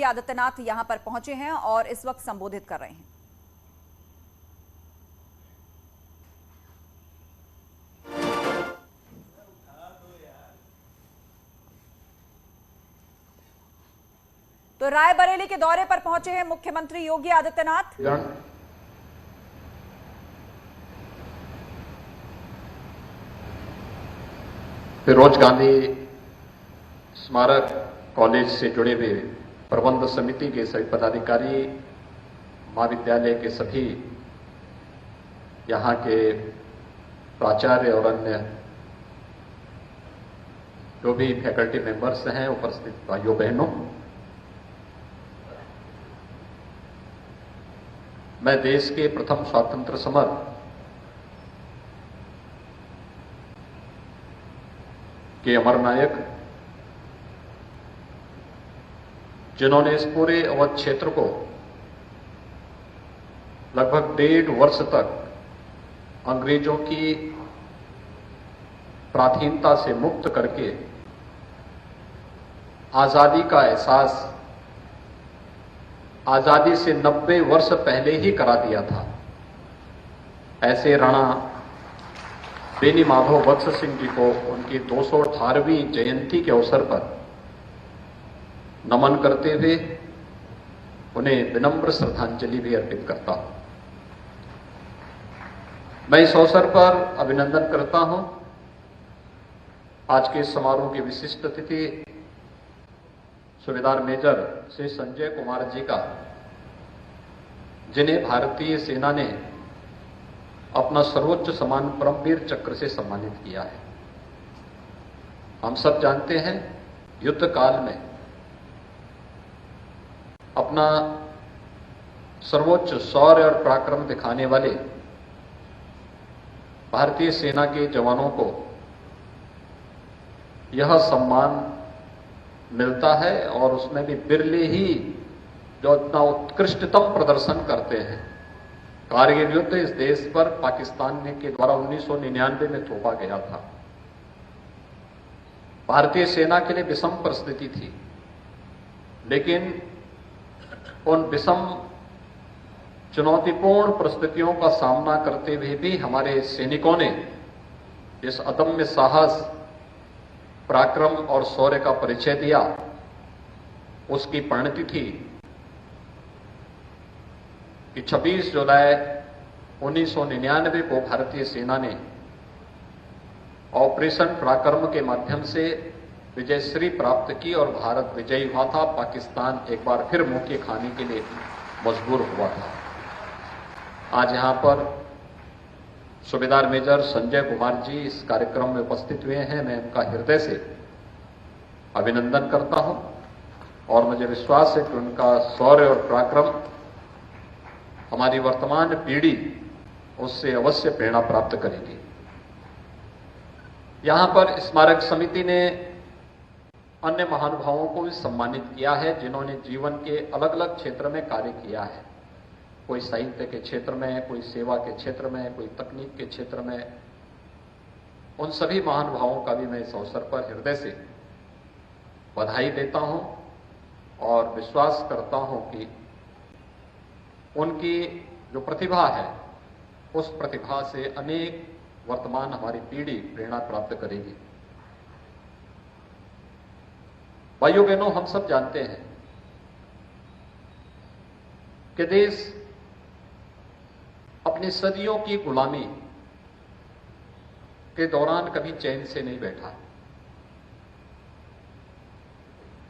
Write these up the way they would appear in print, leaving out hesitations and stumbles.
आदित्यनाथ यहां पर पहुंचे हैं और इस वक्त संबोधित कर रहे हैं। तो रायबरेली के दौरे पर पहुंचे हैं मुख्यमंत्री योगी आदित्यनाथ। फिरोज गांधी स्मारक कॉलेज से जुड़े हुए प्रबंध समिति के सभी पदाधिकारी, महाविद्यालय के सभी यहाँ के प्राचार्य और अन्य जो भी फैकल्टी मेंबर्स हैं, उपस्थित भाइयों बहनों, मैं देश के प्रथम स्वतंत्र समर के अमर नायक, जिन्होंने इस पूरे अवध क्षेत्र को लगभग 1.5 वर्ष तक अंग्रेजों की प्राधीनता से मुक्त करके आजादी का एहसास आजादी से 90 वर्ष पहले ही करा दिया था, ऐसे राणा बेनी माधव वत्स सिंह जी को उनकी 218वीं जयंती के अवसर पर नमन करते हुए उन्हें विनम्र श्रद्धांजलि भी अर्पित करता हूं। मैं इस अवसर पर अभिनंदन करता हूं आज के समारोह के विशिष्ट अतिथि सूबेदार मेजर श्री संजय कुमार जी का, जिन्हें भारतीय सेना ने अपना सर्वोच्च सम्मान परमवीर चक्र से सम्मानित किया है। हम सब जानते हैं, युद्ध काल में अपना सर्वोच्च शौर्य और पराक्रम दिखाने वाले भारतीय सेना के जवानों को यह सम्मान मिलता है, और उसमें भी बिरले ही जो इतना उत्कृष्टतम प्रदर्शन करते हैं। कारगिल युद्ध इस देश पर पाकिस्तान के द्वारा 1999 में थोपा गया था। भारतीय सेना के लिए विषम परिस्थिति थी, लेकिन उन विषम चुनौतीपूर्ण परिस्थितियों का सामना करते हुए भी हमारे सैनिकों ने इस अदम्य साहस, पराक्रम और शौर्य का परिचय दिया। उसकी परिणति थी कि 26 जुलाई 1999 को भारतीय सेना ने ऑपरेशन पराक्रम के माध्यम से विजयश्री प्राप्त की और भारत विजयी हुआ था। पाकिस्तान एक बार फिर मुंह खाने के लिए मजबूर हुआ था। आज यहां पर सूबेदार मेजर संजय कुमार जी इस कार्यक्रम में उपस्थित हुए हैं। मैं उनका हृदय से अभिनंदन करता हूं और मुझे विश्वास है कि उनका शौर्य और पराक्रम हमारी वर्तमान पीढ़ी उससे अवश्य प्रेरणा प्राप्त करेगी। यहां पर स्मारक समिति ने अन्य महानुभावों को भी सम्मानित किया है, जिन्होंने जीवन के अलग अलग क्षेत्र में कार्य किया है। कोई साहित्य के क्षेत्र में, कोई सेवा के क्षेत्र में, कोई तकनीक के क्षेत्र में। उन सभी महानुभावों का भी मैं इस अवसर पर हृदय से बधाई देता हूं और विश्वास करता हूं कि उनकी जो प्रतिभा है, उस प्रतिभा से अनेक वर्तमान हमारी पीढ़ी प्रेरणा प्राप्त करेगी। भाइयों बहनों, हम सब जानते हैं कि देश अपनी सदियों की गुलामी के दौरान कभी चैन से नहीं बैठा।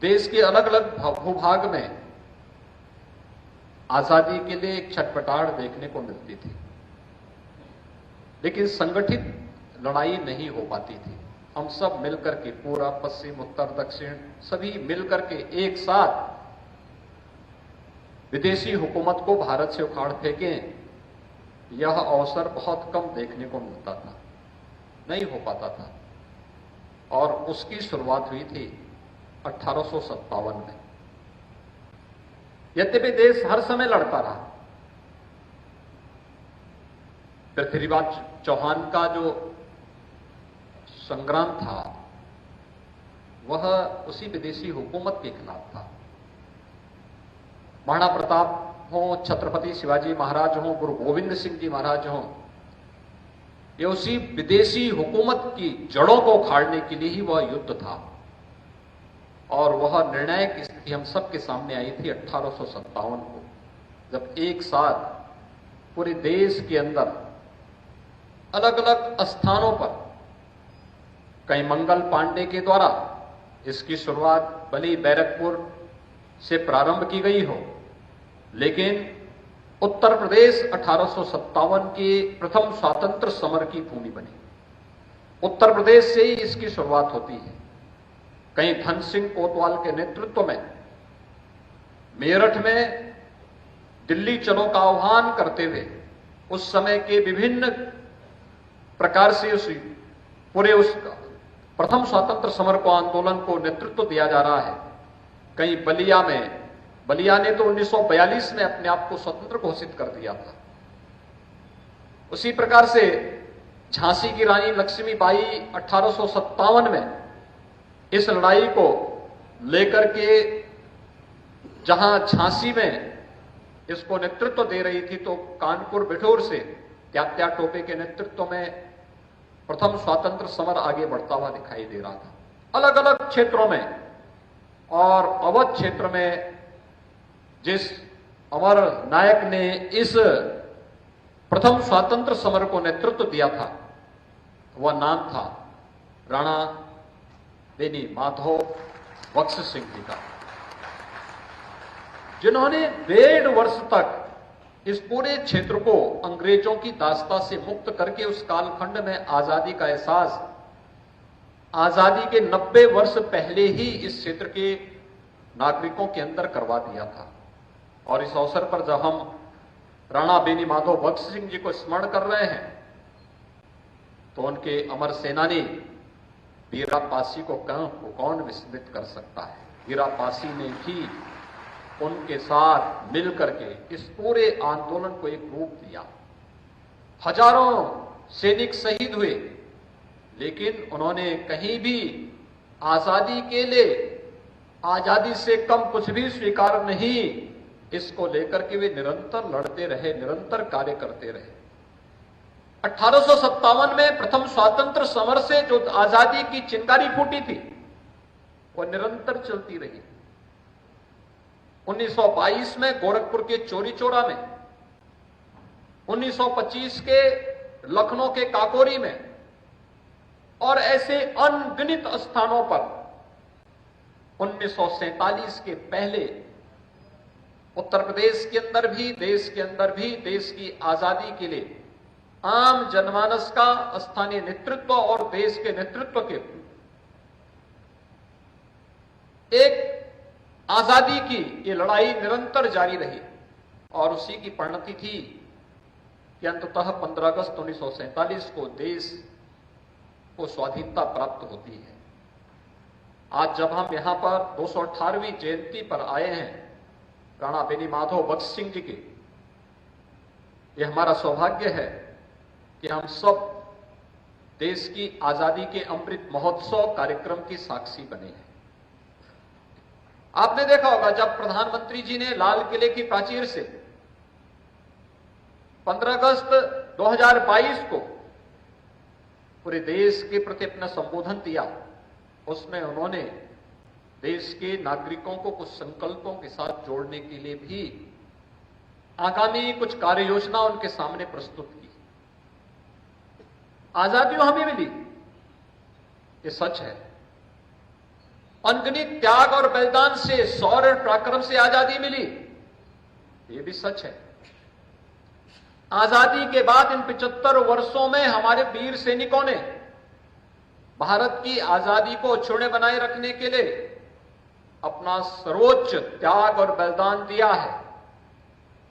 देश के अलग अलग भूभाग में आजादी के लिए एक छटपटाहट देखने को मिलती थी, लेकिन संगठित लड़ाई नहीं हो पाती थी। हम सब मिलकर के, पूरा पश्चिम उत्तर दक्षिण सभी मिलकर के एक साथ विदेशी हुकूमत को भारत से उखाड़ फेंकें, यह अवसर बहुत कम देखने को मिलता था, नहीं हो पाता था। और उसकी शुरुआत हुई थी 1857 में। यद्यपि देश हर समय लड़ता रहा। पृथ्वीराज चौहान का जो संग्राम था वह उसी विदेशी हुकूमत के खिलाफ था। महाराणा प्रताप हो, छत्रपति शिवाजी महाराज हो, गुरु गोविंद सिंह जी महाराज हो, ये उसी विदेशी हुकूमत की जड़ों को उखाड़ने के लिए ही वह युद्ध था। और वह निर्णायक स्थिति हम सबके सामने आई थी 1857 को, जब एक साथ पूरे देश के अंदर अलग अलग स्थानों पर, कहीं मंगल पांडे के द्वारा इसकी शुरुआत भले बैरकपुर से प्रारंभ की गई हो, लेकिन उत्तर प्रदेश 1857 के प्रथम स्वातंत्र समर की भूमि बनी। उत्तर प्रदेश से ही इसकी शुरुआत होती है। कहीं धन सिंह कोतवाल के नेतृत्व में मेरठ में दिल्ली चलो का आह्वान करते हुए उस समय के विभिन्न प्रकार से उस प्रथम स्वातंत्र समर को, आंदोलन को नेतृत्व दिया जा रहा है। कहीं बलिया ने तो 1942 में अपने आप को स्वतंत्र घोषित कर दिया था। उसी प्रकार से झांसी की रानी लक्ष्मीबाई 1857 में इस लड़ाई को लेकर के जहां झांसी में इसको नेतृत्व दे रही थी, तो कानपुर बिठूर से त्यात्या टोपे के नेतृत्व में प्रथम स्वातंत्र समर आगे बढ़ता हुआ दिखाई दे रहा था। अलग अलग क्षेत्रों में, और अवध क्षेत्र में जिस अमर नायक ने इस प्रथम स्वातंत्र समर को नेतृत्व दिया था, वह नाम था राणा बेनी माधव बख्श सिंह जी का, जिन्होंने 1.5 वर्ष तक इस पूरे क्षेत्र को अंग्रेजों की दास्ता से मुक्त करके उस कालखंड में आजादी का एहसास आजादी के 90 वर्ष पहले ही इस क्षेत्र के नागरिकों के अंदर करवा दिया था। और इस अवसर पर जब हम राणा बेनी माधव बख्श सिंह जी को स्मरण कर रहे हैं, तो उनके अमर सेनानी वीरा पासी को कौन विस्मृत कर सकता है। वीरा पासी ने भी उनके साथ मिलकर के इस पूरे आंदोलन को एक रूप दिया। हजारों सैनिक शहीद हुए, लेकिन उन्होंने कहीं भी आजादी के लिए आजादी से कम कुछ भी स्वीकार नहीं, इसको लेकर के वे निरंतर लड़ते रहे, निरंतर कार्य करते रहे। 1857 में प्रथम स्वातंत्र समर से जो आजादी की चिंगारी फूटी थी, वो निरंतर चलती रही। 1922 में गोरखपुर के चौरी चौरा में, 1925 के लखनऊ के काकोरी में, और ऐसे अनगिनत स्थानों पर 1947 के पहले उत्तर प्रदेश के अंदर भी, देश के अंदर भी, देश की आजादी के लिए आम जनमानस का, स्थानीय नेतृत्व और देश के नेतृत्व के एक आजादी की ये लड़ाई निरंतर जारी रही। और उसी की परिणति थी कि अंततः 15 अगस्त 1947 को देश को स्वाधीनता प्राप्त होती है। आज जब हम यहां पर 218वीं जयंती पर आए हैं राणा बेनी माधव बख्श सिंह जी की, यह हमारा सौभाग्य है कि हम सब देश की आजादी के अमृत महोत्सव कार्यक्रम की साक्षी बने हैं। आपने देखा होगा जब प्रधानमंत्री जी ने लाल किले की प्राचीर से 15 अगस्त 2022 को पूरे देश के प्रति अपना संबोधन दिया, उसमें उन्होंने देश के नागरिकों को कुछ संकल्पों के साथ जोड़ने के लिए भी आगामी कुछ कार्य योजना उनके सामने प्रस्तुत की। आजादी हमें मिली, ये सच है। अनगिनत त्याग और बलिदान से, शौर्य और पराक्रम से आजादी मिली, ये भी सच है। आजादी के बाद इन 75 वर्षों में हमारे वीर सैनिकों ने भारत की आजादी को अक्षुण्य बनाए रखने के लिए अपना सर्वोच्च त्याग और बलिदान दिया है,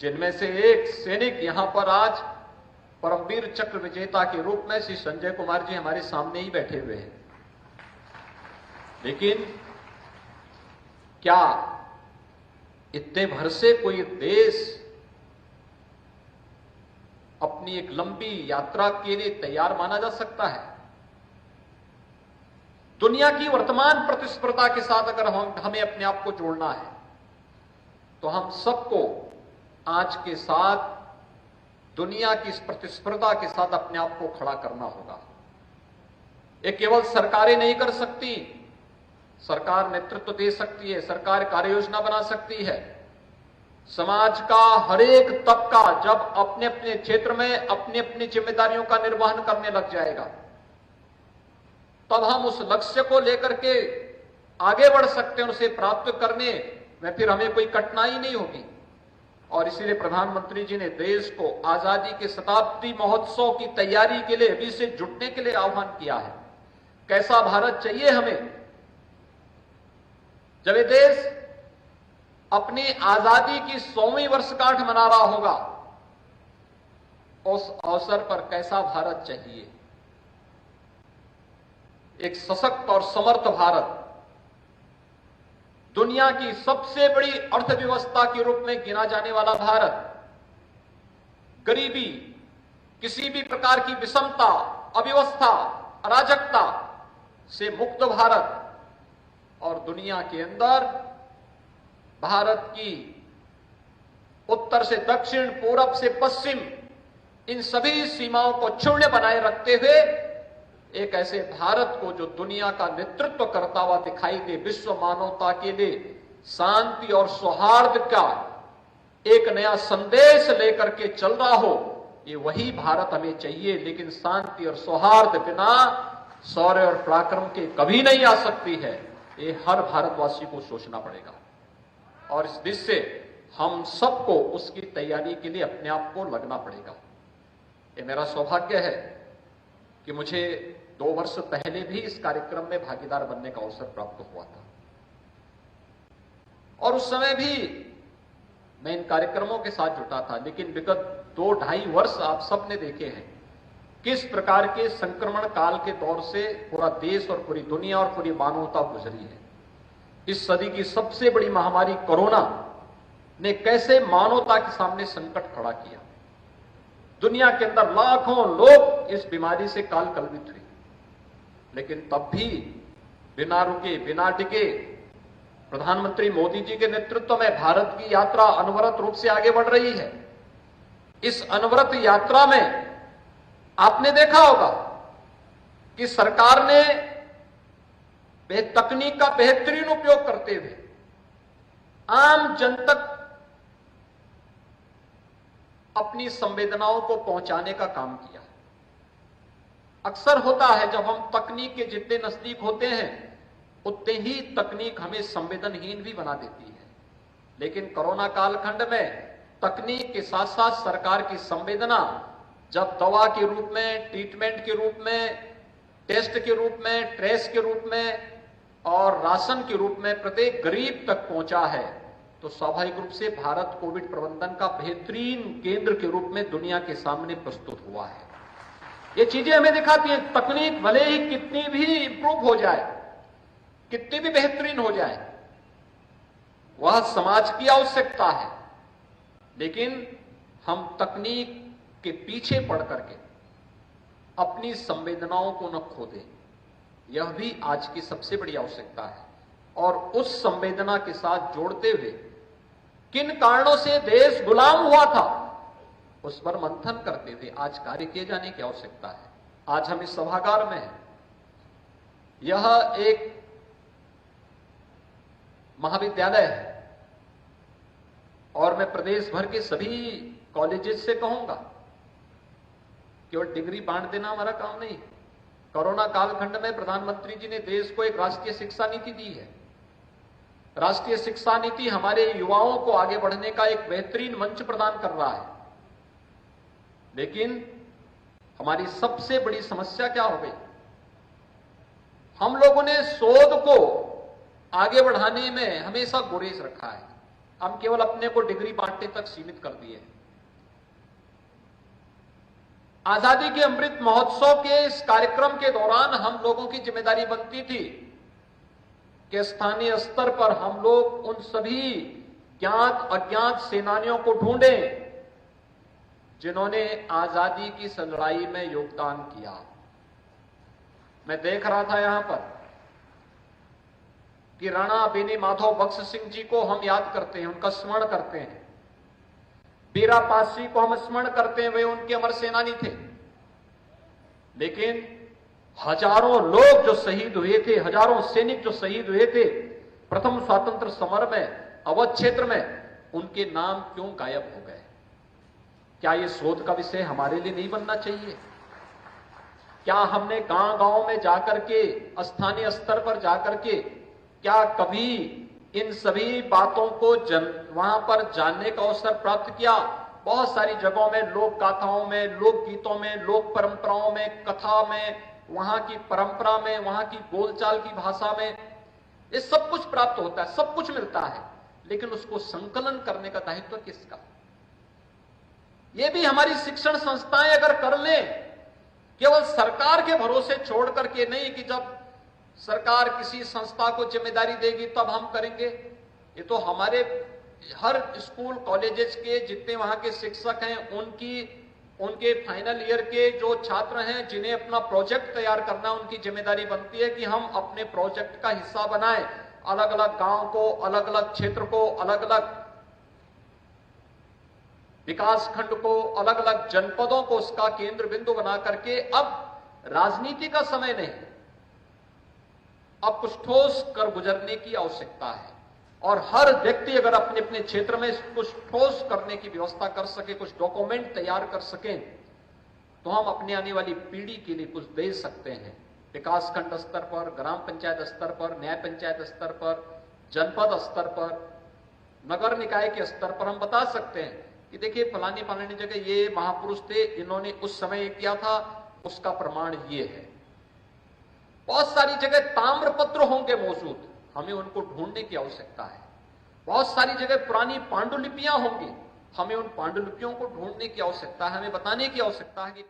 जिनमें से एक सैनिक यहां पर आज परमवीर चक्र विजेता के रूप में श्री संजय कुमार जी हमारे सामने ही बैठे हुए हैं। लेकिन क्या इतने भर से कोई देश अपनी एक लंबी यात्रा के लिए तैयार माना जा सकता है? दुनिया की वर्तमान प्रतिस्पर्धा के साथ अगर हमें अपने आप को जोड़ना है, तो हम सबको आज के साथ दुनिया की इस प्रतिस्पर्धा के साथ अपने आप को खड़ा करना होगा। ये केवल सरकारें नहीं कर सकती, सरकार नेतृत्व दे सकती है, सरकार कार्य योजना बना सकती है। समाज का हर एक तबका जब अपने अपने क्षेत्र में अपनी अपनी जिम्मेदारियों का निर्वहन करने लग जाएगा, तब हम उस लक्ष्य को लेकर के आगे बढ़ सकते हैं। उसे प्राप्त करने में फिर हमें कोई कठिनाई नहीं होगी। और इसीलिए प्रधानमंत्री जी ने देश को आजादी के शताब्दी महोत्सव की तैयारी के लिए अभी से जुटने के लिए आह्वान किया है। कैसा भारत चाहिए हमें? जब ये देश अपनी आजादी की 100वीं वर्षगांठ मना रहा होगा, उस अवसर पर कैसा भारत चाहिए? एक सशक्त और समर्थ भारत, दुनिया की सबसे बड़ी अर्थव्यवस्था के रूप में गिना जाने वाला भारत, गरीबी, किसी भी प्रकार की विषमता, अव्यवस्था, अराजकता से मुक्त भारत, और दुनिया के अंदर भारत की उत्तर से दक्षिण, पूरब से पश्चिम, इन सभी सीमाओं को क्षुण्ण बनाए रखते हुए एक ऐसे भारत को जो दुनिया का नेतृत्व करता हुआ दिखाई दे, विश्व मानवता के लिए शांति और सौहार्द का एक नया संदेश लेकर के चल रहा हो, ये वही भारत हमें चाहिए। लेकिन शांति और सौहार्द बिना शौर्य और पराक्रम के कभी नहीं आ सकती है। ये हर भारतवासी को सोचना पड़ेगा और इस दिशा से हम सबको उसकी तैयारी के लिए अपने आप को लगना पड़ेगा। ये मेरा सौभाग्य है कि मुझे 2 वर्ष पहले भी इस कार्यक्रम में भागीदार बनने का अवसर प्राप्त हुआ था, और उस समय भी मैं इन कार्यक्रमों के साथ जुटा था। लेकिन विगत 2-2.5 वर्ष आप सबने देखे हैं किस प्रकार के संक्रमण काल के दौर से पूरा देश और पूरी दुनिया और पूरी मानवता गुजरी है। इस सदी की सबसे बड़ी महामारी कोरोना ने कैसे मानवता के सामने संकट खड़ा किया। दुनिया के अंदर लाखों लोग इस बीमारी से काल कलवित हुए, लेकिन तब भी बिना रुके, बिना टिके प्रधानमंत्री मोदी जी के नेतृत्व में भारत की यात्रा अनवरत रूप से आगे बढ़ रही है। इस अनवरत यात्रा में आपने देखा होगा कि सरकार ने तकनीक का बेहतरीन उपयोग करते हुए आम जन तक अपनी संवेदनाओं को पहुंचाने का काम किया। अक्सर होता है जब हम तकनीक के जितने नजदीक होते हैं उतने ही तकनीक हमें संवेदनहीन भी बना देती है। लेकिन कोरोना कालखंड में तकनीक के साथ साथ सरकार की संवेदना जब दवा के रूप में, ट्रीटमेंट के रूप में, टेस्ट के रूप में, ट्रेस के रूप में और राशन के रूप में प्रत्येक गरीब तक पहुंचा है, तो स्वाभाविक रूप से भारत कोविड प्रबंधन का बेहतरीन केंद्र के रूप में दुनिया के सामने प्रस्तुत हुआ है। ये चीजें हमें दिखाती हैं तकनीक भले ही कितनी भी इंप्रूव हो जाए, कितनी भी बेहतरीन हो जाए, वह समाज की आवश्यकता है। लेकिन हम तकनीक के पीछे पड़ करके अपनी संवेदनाओं को न खो दें, यह भी आज की सबसे बड़ी आवश्यकता है। और उस संवेदना के साथ जोड़ते हुए किन कारणों से देश गुलाम हुआ था उस पर मंथन करते हुए आज कार्य किए जाने की आवश्यकता है। आज हम इस सभागार में हैं, यह एक महाविद्यालय है और मैं प्रदेश भर के सभी कॉलेजेस से कहूंगा, केवल डिग्री बांट देना हमारा काम नहीं। कोरोना कालखंड में प्रधानमंत्री जी ने देश को एक राष्ट्रीय शिक्षा नीति दी है। राष्ट्रीय शिक्षा नीति हमारे युवाओं को आगे बढ़ने का एक बेहतरीन मंच प्रदान कर रहा है। लेकिन हमारी सबसे बड़ी समस्या क्या हो गई? हम लोगों ने शोध को आगे बढ़ाने में हमेशा गुरेज रखा है। हम केवल अपने को डिग्री बांटने तक सीमित कर दिए। आजादी के अमृत महोत्सव के इस कार्यक्रम के दौरान हम लोगों की जिम्मेदारी बनती थी कि स्थानीय स्तर पर हम लोग उन सभी ज्ञात अज्ञात सेनानियों को ढूंढें जिन्होंने आजादी की इस लड़ाई में योगदान किया। मैं देख रहा था यहां पर कि राणा बेनी माधव बख्श सिंह जी को हम याद करते हैं, उनका स्मरण करते हैं। बीरा पासी को हम स्मरण करते हैं, वे उनके अमर सेनानी थे। लेकिन हजारों लोग जो शहीद हुए थे, हजारों सैनिक जो शहीद हुए थे प्रथम स्वतंत्र समर में अवध क्षेत्र में, उनके नाम क्यों गायब हो गए? क्या यह शोध का विषय हमारे लिए नहीं बनना चाहिए? क्या हमने गांव-गांव में जाकर के, स्थानीय स्तर पर जाकर के, क्या कभी इन सभी बातों को वहां पर जानने का अवसर प्राप्त किया? बहुत सारी जगहों में, लोक गाथाओं में, लोकगीतों में, लोक परंपराओं में, कथा में, वहां की परंपरा में, वहां की बोलचाल की भाषा में, ये सब कुछ प्राप्त होता है, सब कुछ मिलता है, लेकिन उसको संकलन करने का दायित्व किसका? ये भी हमारी शिक्षण संस्थाएं अगर कर लें, केवल सरकार के भरोसे छोड़ करके नहीं कि जब सरकार किसी संस्था को जिम्मेदारी देगी तब हम करेंगे। ये तो हमारे हर स्कूल कॉलेजेस के जितने वहां के शिक्षक हैं, उनके फाइनल ईयर के जो छात्र हैं, जिन्हें अपना प्रोजेक्ट तैयार करना, उनकी जिम्मेदारी बनती है कि हम अपने प्रोजेक्ट का हिस्सा बनाएं। अलग अलग गांव को, अलग अलग क्षेत्र को, अलग अलग विकास खंड को, अलग अलग जनपदों को उसका केंद्र बिंदु बना करके, अब राजनीति का समय नहीं, अब कुछ ठोस कर गुजरने की आवश्यकता है। और हर व्यक्ति अगर अपने अपने क्षेत्र में कुछ ठोस करने की व्यवस्था कर सके, कुछ डॉक्यूमेंट तैयार कर सकें, तो हम अपने आने वाली पीढ़ी के लिए कुछ दे सकते हैं। विकास खंड स्तर पर, ग्राम पंचायत स्तर पर, न्याय पंचायत स्तर पर, जनपद स्तर पर, नगर निकाय के स्तर पर हम बता सकते हैं कि देखिए फलानी फलानी जगह ये महापुरुष थे, इन्होंने उस समय ये किया था, उसका प्रमाण ये है। बहुत सारी जगह ताम्रपत्र होंगे मौजूद, हमें उनको ढूंढने की आवश्यकता है। बहुत सारी जगह पुरानी पांडुलिपियां होंगी, हमें उन पांडुलिपियों को ढूंढने की आवश्यकता है, हमें बताने की आवश्यकता है कि